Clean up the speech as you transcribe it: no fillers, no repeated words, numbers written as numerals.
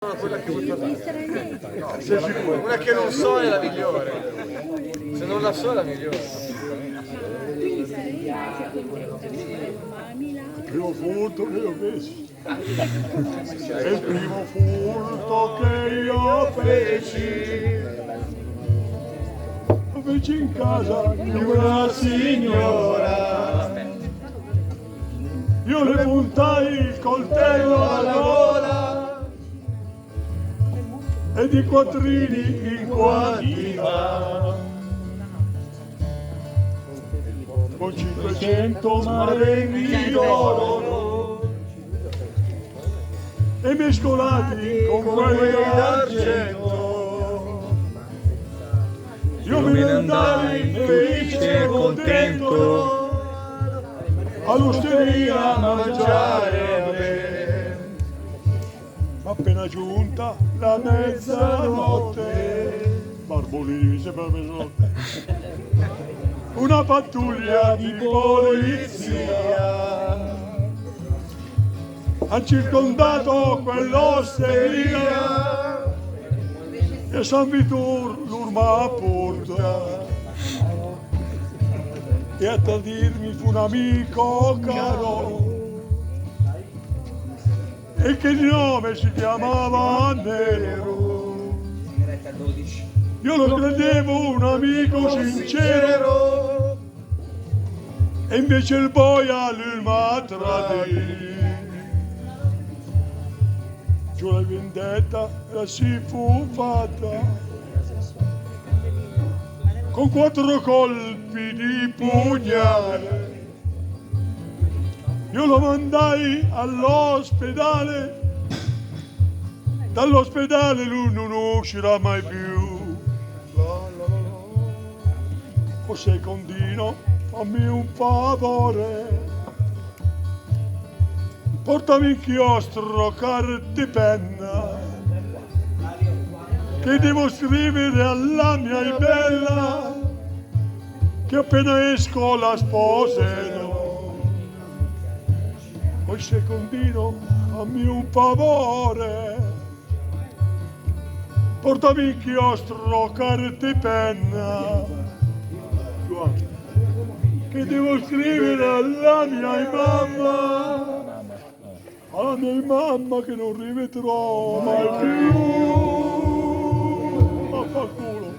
Quella che vuoi fare. Sei sicuro? Quella che non so è la migliore. Se non la so è la migliore. Il primo furto che ho messo. È il primo furto che io feci. Lo feci in casa di una signora. Io le puntai il coltello alla gola e di quattrini in quantità. Con 500 marenghi d'oro e mescolati con quelli d'argento. Io me ne andai felice e contento all'osteria a mangiare. Ma appena giunta la mezzanotte, Barbolini mi sembra mezzanotte, una pattuglia di polizia ha circondato quell'osteria e San Vitor l'urma a porta. E a tradirmi fu un amico caro e che di nome si chiamava Nero. Io lo credevo un amico sincero e invece il boia lui m'ha tradito. Giù la vendetta la si fu fatta con 4 colpi di pugnale. Io lo mandai all'ospedale, dall'ospedale lui non uscirà mai più. O secondino, fammi un favore, portami inchiostro, carta e penna, che devo scrivere alla mia bella, che appena esco la sposerò. Poi secondino, fammi un favore, portami inchiostro, carta e penna, che devo scrivere alla mia mamma che non rivedrò mai più. Vaffanculo.